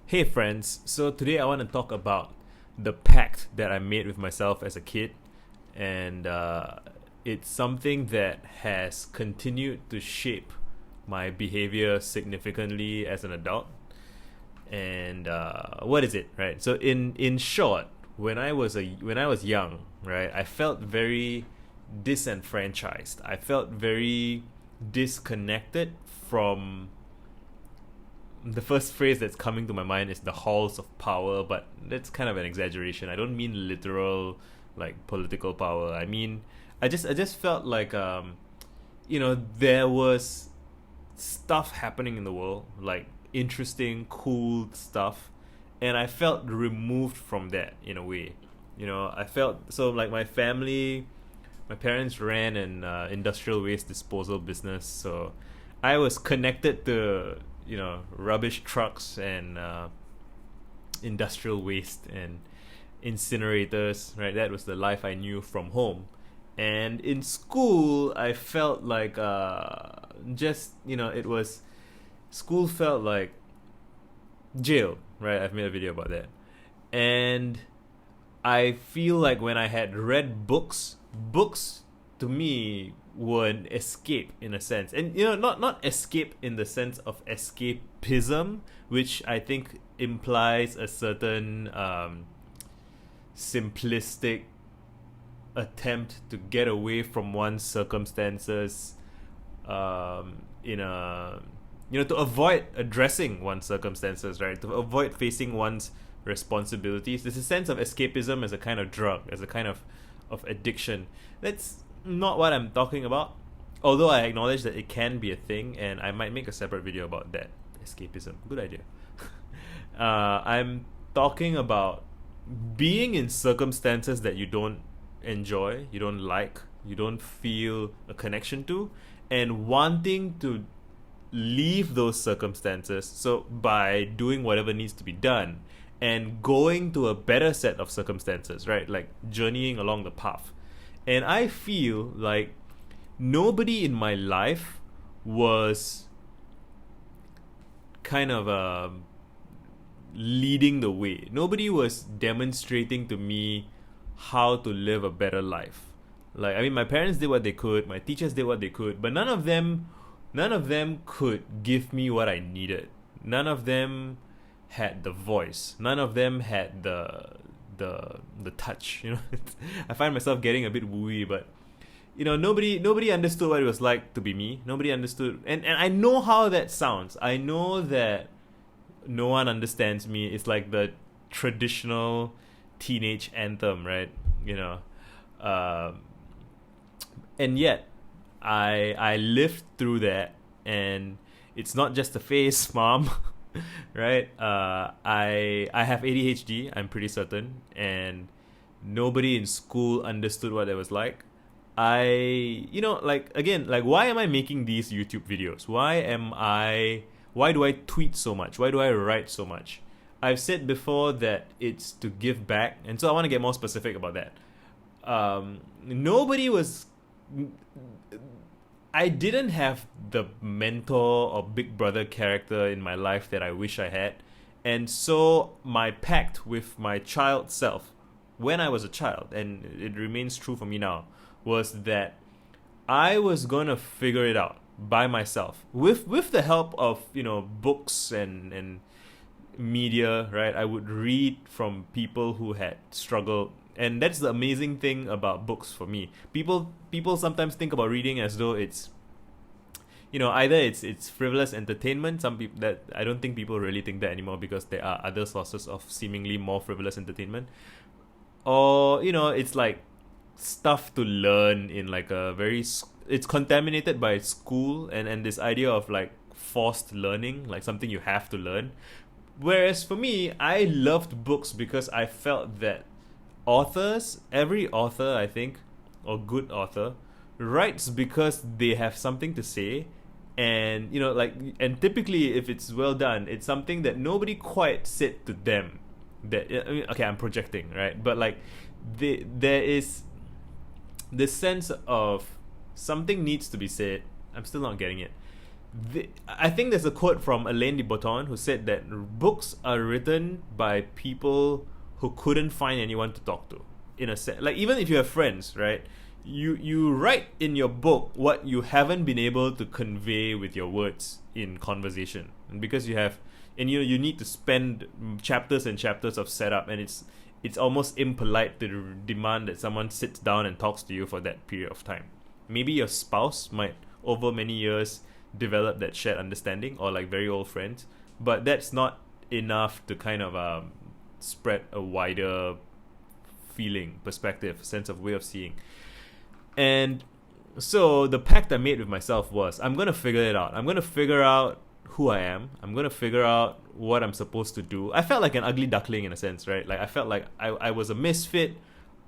Hey friends, so today I want to talk about the pact that I made with myself as a kid, and it's something that has continued to shape my behavior significantly as an adult. And what is it, right? So in short, when I was young, right, I felt very disenfranchised. I felt very disconnected from the first phrase that's coming to my mind is the halls of power, but that's kind of an exaggeration. I don't mean literal like political power. I just felt like there was stuff happening in the world, like interesting, cool stuff, and I felt removed from that in a way. I felt so like my parents ran an industrial waste disposal business, so I was connected to rubbish trucks and industrial waste and incinerators. Right, that was the life I knew from home. And in school, I felt like it was school felt like jail. Right, I've made a video about that, and I feel like when I had read books to me were an escape in a sense, and not escape in the sense of escapism, which I think implies a certain simplistic attempt to get away from one's circumstances, in a to avoid addressing one's circumstances, right? To avoid facing one's responsibilities. There's a sense of escapism as a kind of drug, as a kind of addiction. That's not what I'm talking about. Although I acknowledge that it can be a thing, and I might make a separate video about that. Escapism. Good idea. I'm talking about being in circumstances that you don't enjoy, you don't like, you don't feel a connection to, and wanting to leave those circumstances, so by doing whatever needs to be done and going to a better set of circumstances, right? Like journeying along the path. And I feel like nobody in my life was kind of leading the way. Nobody was demonstrating to me how to live a better life. Like, I mean, my parents did what they could, my teachers did what they could, but none of them could give me what I needed. None of them had the voice. None of them had the touch. I find myself getting a bit wooey, but nobody understood what it was like to be me. Nobody understood, and I know how that sounds. I know that no one understands me. It's like the traditional teenage anthem, right? And yet I lived through that, and it's not just a phase, mom. Right? I have ADHD, I'm pretty certain, and nobody in school understood what it was like. Why am I making these YouTube videos? Why do I tweet so much? Why do I write so much? I've said before that it's to give back, and so I want to get more specific about that. Nobody was I didn't have the mentor or big brother character in my life that I wish I had. And so my pact with my child self, when I was a child, and it remains true for me now, was that I was gonna figure it out by myself with the help of books and media, right? I would read from people who had struggled, and that's the amazing thing about books for me. People sometimes think about reading as though it's either it's frivolous entertainment. Some people, that I don't think people really think that anymore, because there are other sources of seemingly more frivolous entertainment, or it's like stuff to learn in like a very it's contaminated by school and this idea of like forced learning, like something you have to learn. Whereas for me, I loved books because I felt that every author, I think, or good author, writes because they have something to say, and and typically if it's well done, it's something that nobody quite said to them. Okay, I'm projecting, right? But like there is this sense of something needs to be said. I'm still not getting it. I think there's a quote from Alain de Botton who said that books are written by people who couldn't find anyone to talk to. In a sense, like even if you have friends, right? You write in your book what you haven't been able to convey with your words in conversation, and because you have, and you need to spend chapters and chapters of setup, and it's almost impolite to demand that someone sits down and talks to you for that period of time. Maybe your spouse might, over many years, develop that shared understanding, or like very old friends, but that's not enough to kind of spread a wider feeling, perspective, sense of way of seeing. And so the pact I made with myself was, I'm going to figure it out. I'm going to figure out who I am. I'm going to figure out what I'm supposed to do. I felt like an ugly duckling in a sense, right? Like I felt like I was a misfit.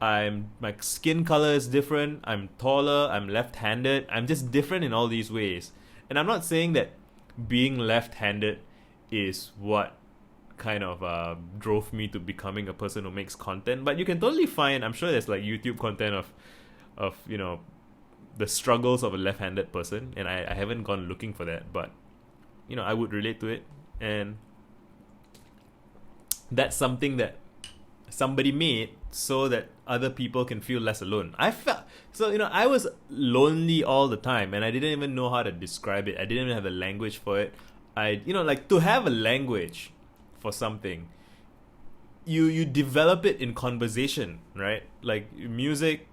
My skin color is different. I'm taller. I'm left-handed. I'm just different in all these ways. And I'm not saying that being left-handed is what kind of drove me to becoming a person who makes content, but you can totally find, I'm sure there's like YouTube content of the struggles of a left-handed person, and I haven't gone looking for that, but I would relate to it, and that's something that somebody made so that other people can feel less alone. I felt so, I was lonely all the time, and I didn't even know how to describe it. I didn't even have a language for it. Like to have a language for something, you develop it in conversation, right? Like music,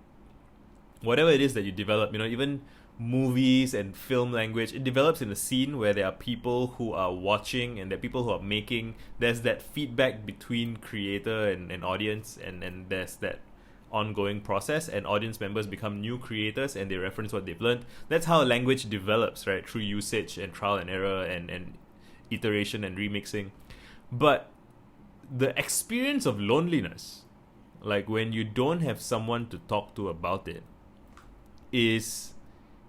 whatever it is that you develop, even movies and film language, it develops in a scene where there are people who are watching and there are people who are making. There's that feedback between creator and audience, and there's that ongoing process, and audience members become new creators and they reference what they've learned. That's how language develops, right? Through usage and trial and error and iteration and remixing. But the experience of loneliness, like when you don't have someone to talk to about it, is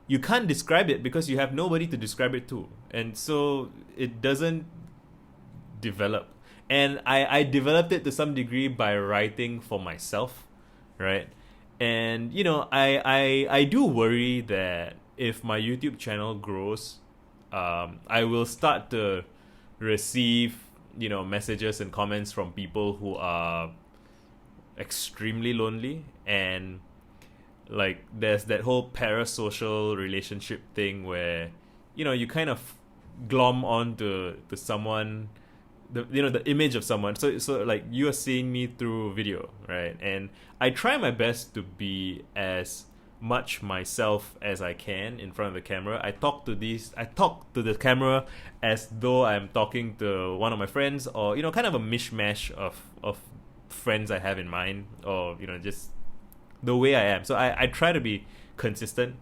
you can't describe it because you have nobody to describe it to, and so it doesn't develop. And I developed it to some degree by writing for myself, right? And I do worry that if my YouTube channel grows, I will start to receive messages and comments from people who are extremely lonely, and like there's that whole parasocial relationship thing where you kind of glom on to someone, the image of someone, so like you are seeing me through video, right? And I try my best to be as much myself as I can in front of the camera. I talk to the camera as though I'm talking to one of my friends, or kind of a mishmash of friends I have in mind, or just the way I am. So I try to be consistent,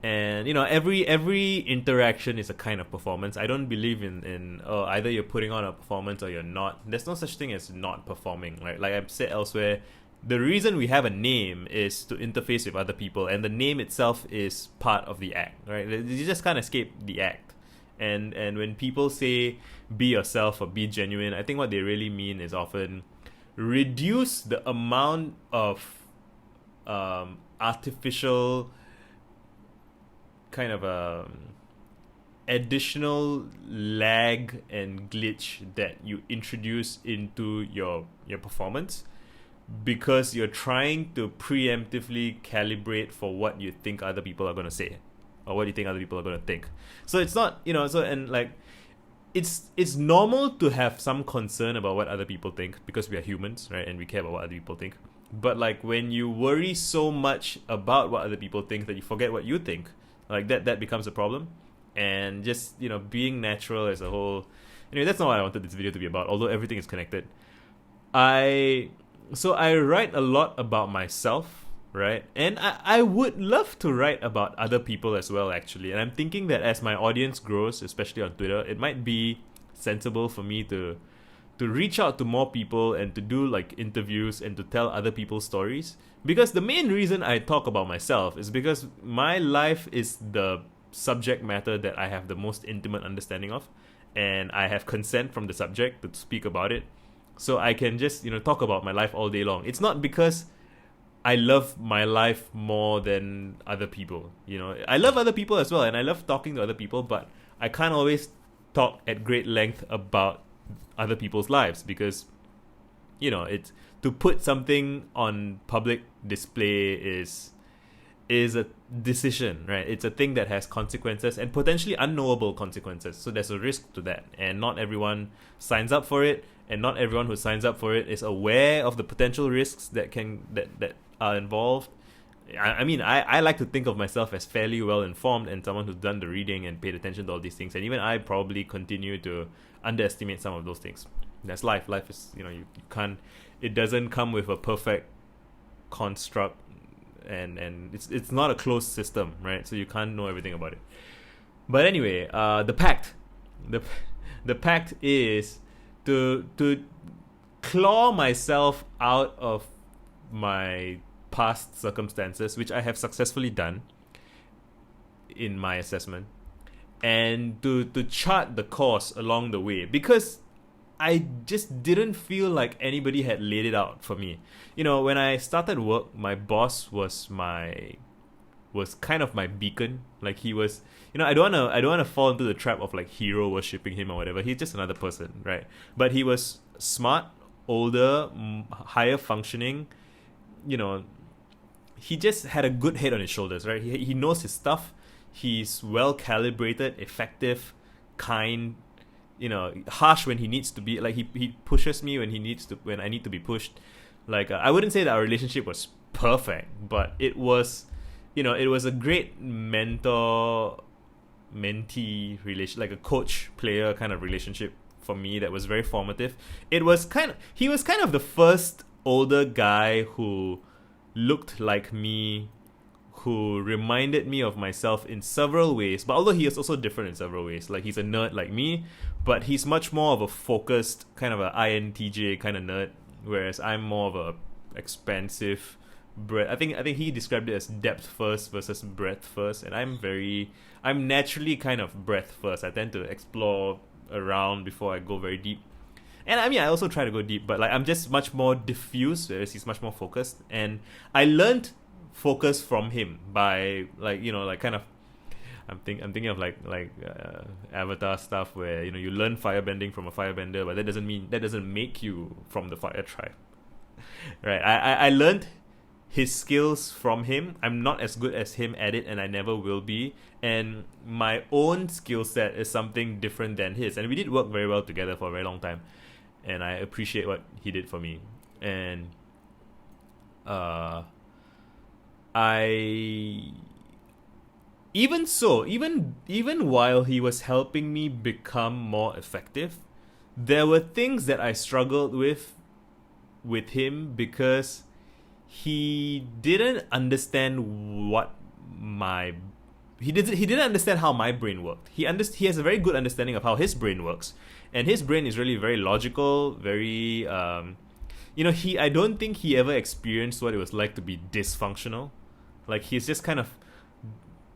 and every interaction is a kind of performance. I don't believe in either you're putting on a performance or you're not. There's no such thing as not performing, right? Like I've said elsewhere, the reason we have a name is to interface with other people, and the name itself is part of the act, right? You just can't escape the act. And when people say be yourself or be genuine, I think what they really mean is often reduce the amount of artificial kind of additional lag and glitch that you introduce into your performance, because you're trying to preemptively calibrate for what you think other people are going to say, or what you think other people are going to think. So it's not, and like it's normal to have some concern about what other people think, because we are humans, right? And we care about what other people think. But like when you worry so much about what other people think that you forget what you think, like that becomes a problem. And just being natural as a whole. Anyway, that's not what I wanted this video to be about, although everything is connected. So I write a lot about myself, right? And I would love to write about other people as well, actually. And I'm thinking that as my audience grows, especially on Twitter, it might be sensible for me to reach out to more people and to do like interviews and to tell other people's stories. Because the main reason I talk about myself is because my life is the subject matter that I have the most intimate understanding of, and I have consent from the subject to speak about it. So I can just talk about my life all day long. It's not because I love my life more than other people. You know, I love other people as well, and I love talking to other people, but I can't always talk at great length about other people's lives because, you know, it's to put something on public display is a decision, right? It's a thing that has consequences and potentially unknowable consequences. So there's a risk to that, and not everyone signs up for it, and not everyone who signs up for it is aware of the potential risks that are involved. I mean, I like to think of myself as fairly well informed and someone who's done the reading and paid attention to all these things. And even I probably continue to underestimate some of those things. That's life. Life is, you know, you can't. It doesn't come with a perfect construct, and it's not a closed system, right? So you can't know everything about it. But anyway, the pact, the pact is to claw myself out of my past circumstances, which I have successfully done in my assessment, and to chart the course along the way, because I just didn't feel like anybody had laid it out for me. You know, when I started work, my boss was kind of my beacon. Like, he was, you know, I don't wanna fall into the trap of like hero worshipping him or whatever. He's just another person, right? But he was smart, older, higher functioning. You know, he just had a good head on his shoulders, right? He knows his stuff. He's well calibrated, effective, kind. You know, harsh when he needs to be. Like, he pushes me when I need to be pushed. Like, I wouldn't say that our relationship was perfect, but it was, you know, it was a great mentor-mentee relation, like a coach-player kind of relationship for me that was very formative. He was kind of the first older guy who looked like me, who reminded me of myself in several ways. But although he is also different in several ways, like he's a nerd like me, but he's much more of a focused kind of a INTJ kind of nerd, whereas I'm more of a expansive breadth. I think he described it as depth first versus breadth first, and I'm naturally kind of breadth first. I tend to explore around before I go very deep. And I mean, I also try to go deep, but like I'm just much more diffuse, whereas he's much more focused. And I learned focus from him by, like, you know, like kind of, I'm thinking of like Avatar stuff where, you know, you learn firebending from a firebender, but that doesn't make you from the fire tribe, right? I learned his skills from him. I'm not as good as him at it, and I never will be. And my own skill set is something different than his, and we did work very well together for a very long time. And I appreciate what he did for me. And even while he was helping me become more effective, there were things that I struggled with him because he didn't understand he didn't understand how my brain worked. He has a very good understanding of how his brain works, and his brain is really very logical, very you know, I don't think he ever experienced what it was like to be dysfunctional. Like, he's just kind of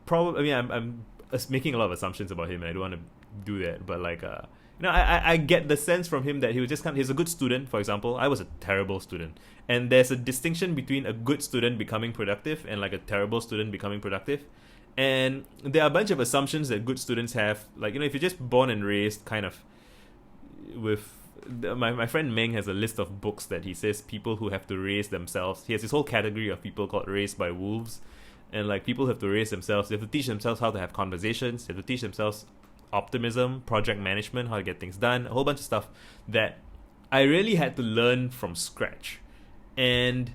probably. I mean, I'm making a lot of assumptions about him, and I don't want to do that. But like, you know, I get the sense from him that he was just he's a good student. For example, I was a terrible student, and there's a distinction between a good student becoming productive and like a terrible student becoming productive. And there are a bunch of assumptions that good students have. Like, you know, if you're just born and raised kind of with. My friend Meng has a list of books that he says people who have to raise themselves. He has this whole category of people called raised by wolves. And like, people have to raise themselves. They have to teach themselves how to have conversations. They have to teach themselves optimism, project management, how to get things done, a whole bunch of stuff that I really had to learn from scratch. And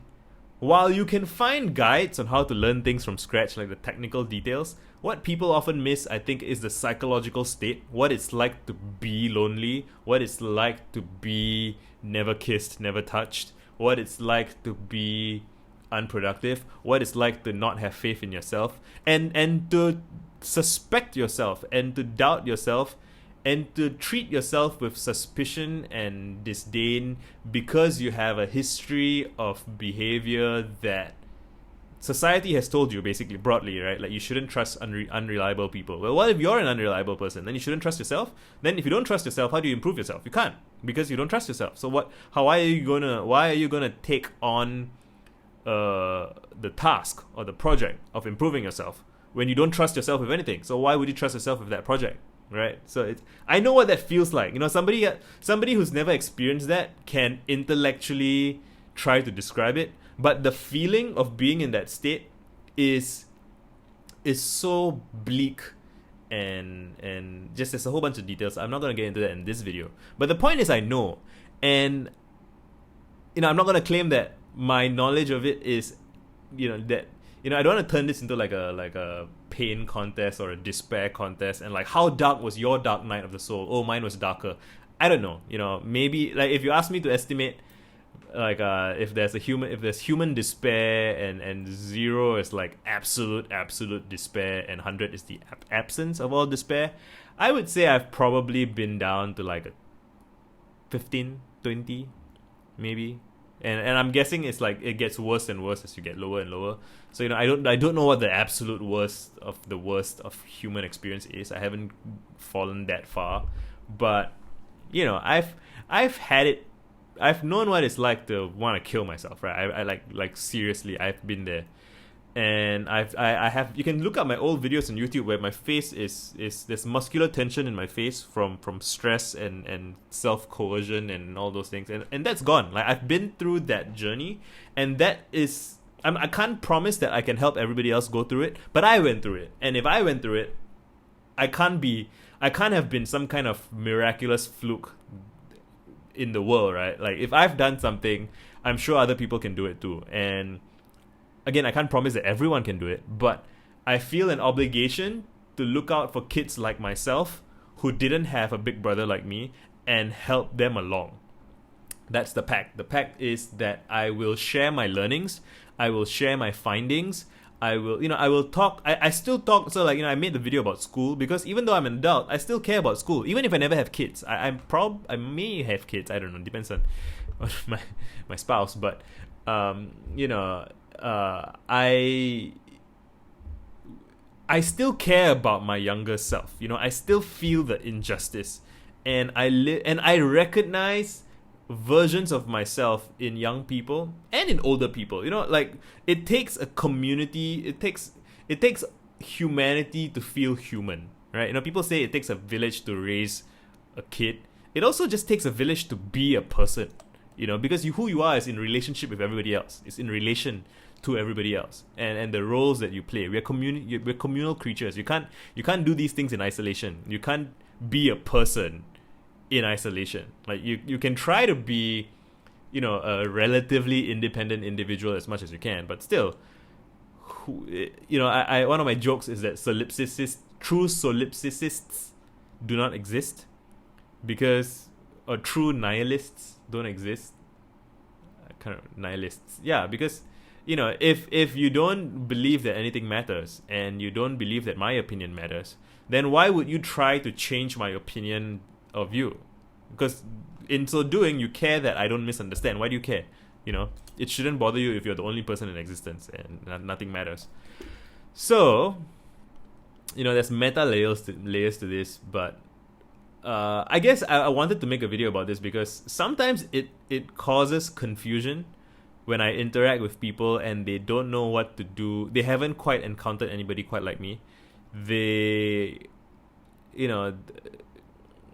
while you can find guides on how to learn things from scratch, like the technical details, what people often miss, I think, is the psychological state, what it's like to be lonely, what it's like to be never kissed, never touched, what it's like to be unproductive, what it's like to not have faith in yourself, and to suspect yourself, and to doubt yourself, and to treat yourself with suspicion and disdain because you have a history of behavior that society has told you, basically, broadly, right? Like, you shouldn't trust unreliable people. Well, what if you're an unreliable person? Then you shouldn't trust yourself? Then if you don't trust yourself, how do you improve yourself? You can't, because you don't trust yourself. So why are you gonna take on the task or the project of improving yourself when you don't trust yourself with anything? So why would you trust yourself with that project, right? So I know what that feels like. Somebody who's never experienced that can intellectually try to describe it, but the feeling of being in that state is so bleak, and just there's a whole bunch of details. I'm not going to get into that in this video, but the point is I know, and I'm not going to claim that my knowledge of it is that I don't want to turn this into like a pain contest or a despair contest, and like, how dark was your dark night of the soul? Oh, mine was darker. I don't know. Maybe like if you ask me to estimate, like if there's human despair, and 0 is like absolute despair, and 100 is the absence of all despair, I would say I've probably been down to like a 15, 20 maybe, and I'm guessing it's like it gets worse and worse as you get lower and lower. So I don't know what the absolute worst of human experience is. I haven't fallen that far, but I've had it. I've known what it's like to want to kill myself, right? I like seriously, I've been there, and I have. You can look up my old videos on YouTube where my face is there's muscular tension in my face from stress and self coercion and all those things, and that's gone. Like, I've been through that journey, and that is. I can't promise that I can help everybody else go through it, but I went through it, and if I went through it, I can't have been some kind of miraculous fluke in the world, right? Like, if I've done something, I'm sure other people can do it too. And again, I can't promise that everyone can do it, but I feel an obligation to look out for kids like myself who didn't have a big brother like me and help them along. That's the pact. The pact is that I will share my learnings, I will share my findings, I will talk. I still talk. So like, I made the video about school because even though I'm an adult, I still care about school. Even if I never have kids, I may have kids. I don't know. Depends on my spouse. But I still care about my younger self. I still feel the injustice, and I recognize versions of myself in young people and in older people. Like, it takes a community, it takes humanity to feel human, right? People say it takes a village to raise a kid. It also just takes a village to be a person, because who you are is in relationship with everybody else. It's in relation to everybody else, and the roles that you play. We're communal creatures. You can't do these things in isolation. You can't be a person in isolation. Like, you can try to be a relatively independent individual as much as you can, but still, I one of my jokes is that true solipsicists do not exist, because true nihilists don't exist. Kind of nihilists, yeah, because if you don't believe that anything matters, and you don't believe that my opinion matters, then why would you try to change my opinion of you? Because in so doing, you care that I don't misunderstand. Why do you care? It shouldn't bother you if you're the only person in existence and nothing matters. So, there's meta layers to this, but I guess I wanted to make a video about this because sometimes it causes confusion when I interact with people and they don't know what to do. They haven't quite encountered anybody quite like me.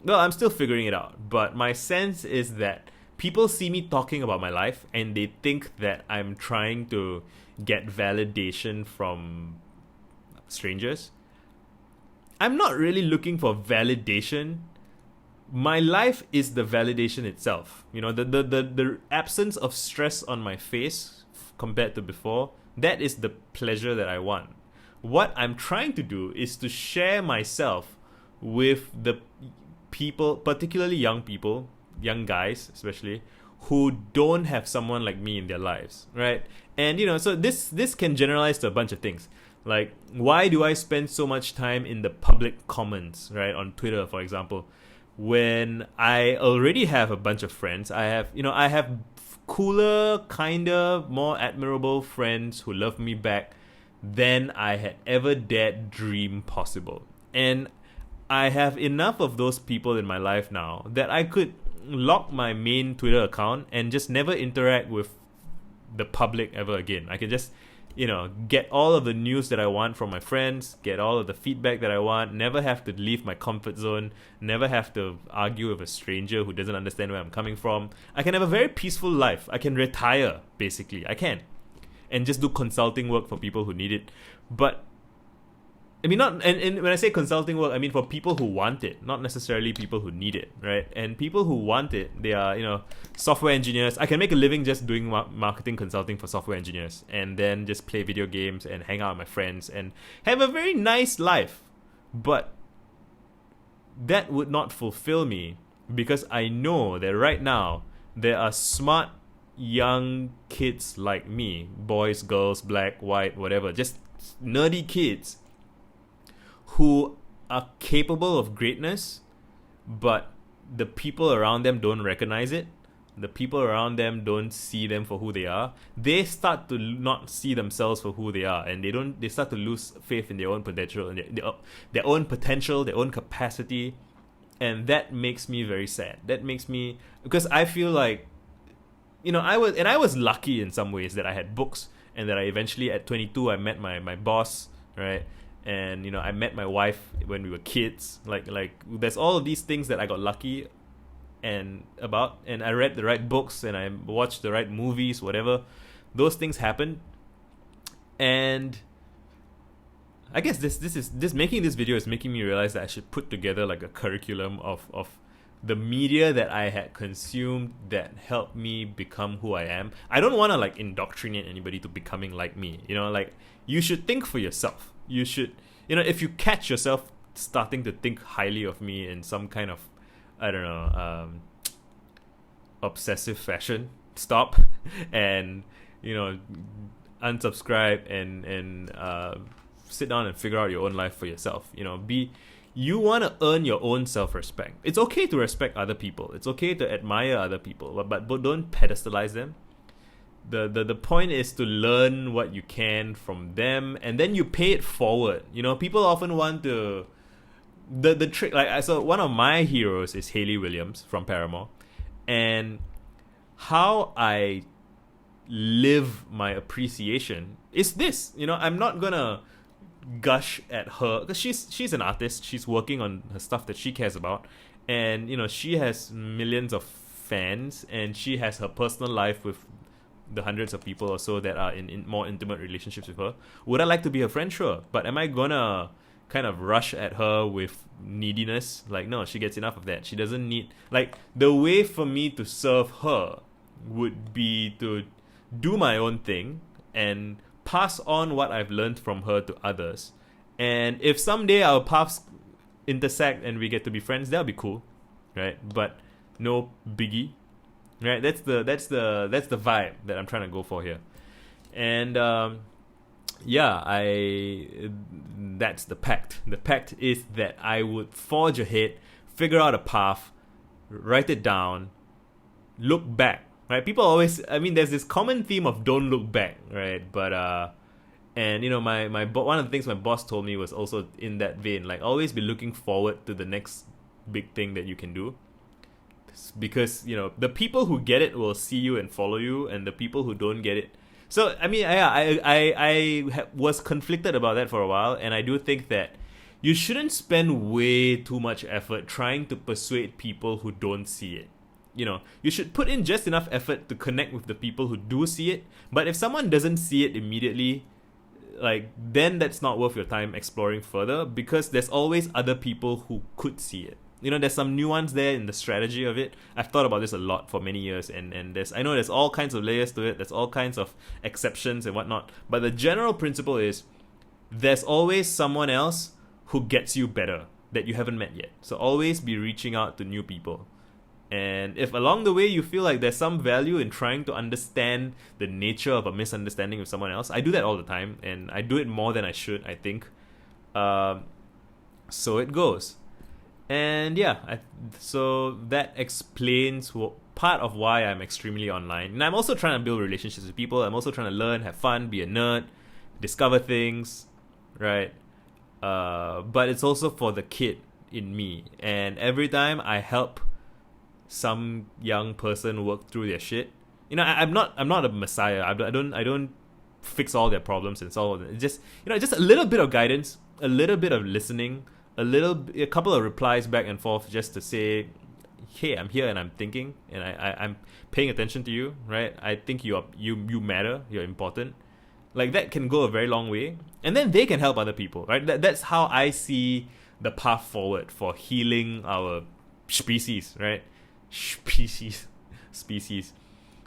Well, I'm still figuring it out, but my sense is that people see me talking about my life and they think that I'm trying to get validation from strangers. I'm not really looking for validation. My life is the validation itself. The absence of stress on my face compared to before, that is the pleasure that I want. What I'm trying to do is to share myself with the people, particularly young people, young guys especially, who don't have someone like me in their lives, right? And so this can generalize to a bunch of things. Like, why do I spend so much time in the public comments, right, on Twitter, for example, when I already have a bunch of friends? I have cooler, kinder, more admirable friends who love me back than I had ever dared dream possible. And I have enough of those people in my life now that I could lock my main Twitter account and just never interact with the public ever again. I can just, get all of the news that I want from my friends, get all of the feedback that I want, never have to leave my comfort zone, never have to argue with a stranger who doesn't understand where I'm coming from. I can have a very peaceful life. I can retire, basically. I can. And just do consulting work for people who need it. But I mean, not, and when I say consulting work, I mean for people who want it, not necessarily people who need it, right? And people who want it, they are, software engineers. I can make a living just doing marketing consulting for software engineers, and then just play video games and hang out with my friends and have a very nice life. But that would not fulfill me, because I know that right now there are smart young kids like me, boys, girls, black, white, whatever, just nerdy kids who are capable of greatness, but the people around them don't recognize it. The people around them don't see them for who they are. They start to not see themselves for who they are, and they start to lose faith in their own potential, and their own potential, their own capacity, and that makes me very sad. That makes me, because I feel like, I was lucky in some ways that I had books, and that I eventually at 22 I met my boss, right? And I met my wife when we were kids. Like there's all of these things that I got lucky and I read the right books and I watched the right movies, whatever. Those things happened. And I guess this making this video is making me realize that I should put together like a curriculum of the media that I had consumed that helped me become who I am. I don't want to like indoctrinate anybody to becoming like me. You should think for yourself. You should, if you catch yourself starting to think highly of me in some kind of, I don't know, obsessive fashion, stop and, unsubscribe and sit down and figure out your own life for yourself. You want to earn your own self-respect. It's okay to respect other people. It's okay to admire other people, but don't pedestalize them. The point is to learn what you can from them, and then you pay it forward. People often want to the trick. So one of my heroes is Hayley Williams from Paramore, and how I live my appreciation is this. I'm not gonna gush at her because she's an artist. She's working on her stuff that she cares about, and she has millions of fans, and she has her personal life with the hundreds of people or so that are in more intimate relationships with her. Would I like to be her friend? Sure. But am I gonna kind of rush at her with neediness? Like, no, she gets enough of that. She doesn't need... Like, the way for me to serve her would be to do my own thing and pass on what I've learned from her to others. And if someday our paths intersect and we get to be friends, that'll be cool, right? But no biggie. Right, that's the vibe that I'm trying to go for here, and that's the pact. The pact is that I would forge ahead, figure out a path, write it down, look back. Right, people always, there's this common theme of don't look back, right? But and my one of the things my boss told me was also in that vein, like always be looking forward to the next big thing that you can do. Because the people who get it will see you and follow you, and the people who don't get it. So I was conflicted about that for a while, and I do think that you shouldn't spend way too much effort trying to persuade people who don't see it. You should put in just enough effort to connect with the people who do see it. But if someone doesn't see it immediately, then that's not worth your time exploring further, because there's always other people who could see it. There's some nuance there in the strategy of it. I've thought about this a lot for many years, and I know there's all kinds of layers to it. There's all kinds of exceptions and whatnot. But the general principle is there's always someone else who gets you better that you haven't met yet. So always be reaching out to new people. And if along the way you feel like there's some value in trying to understand the nature of a misunderstanding with someone else, I do that all the time, and I do it more than I should, I think. So it goes. And so that explains part of why I'm extremely online. And I'm also trying to build relationships with people. I'm also trying to learn, have fun, be a nerd, discover things, right? But it's also for the kid in me. And every time I help some young person work through their shit, I'm not a messiah. I don't fix all their problems and solve them. It's just a little bit of guidance, a little bit of listening, a couple of replies back and forth, just to say, hey, I'm here and I'm thinking and I'm paying attention to you, right? I think you matter, you're important. Like, that can go a very long way, and then they can help other people, right? That's how I see the path forward for healing our species, right? Species.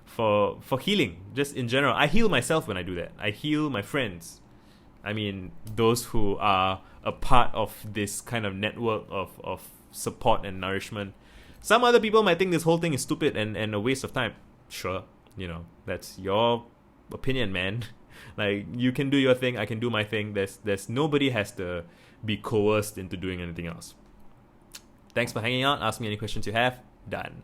For healing, just in general. I heal myself when I do that. I heal my friends. I mean, those who are a part of this kind of network of support and nourishment. Some other people might think this whole thing is stupid and a waste of time. Sure, that's your opinion, man. Like, you can do your thing, I can do my thing. There's nobody has to be coerced into doing anything else. Thanks for hanging out. Ask me any questions you have. Done.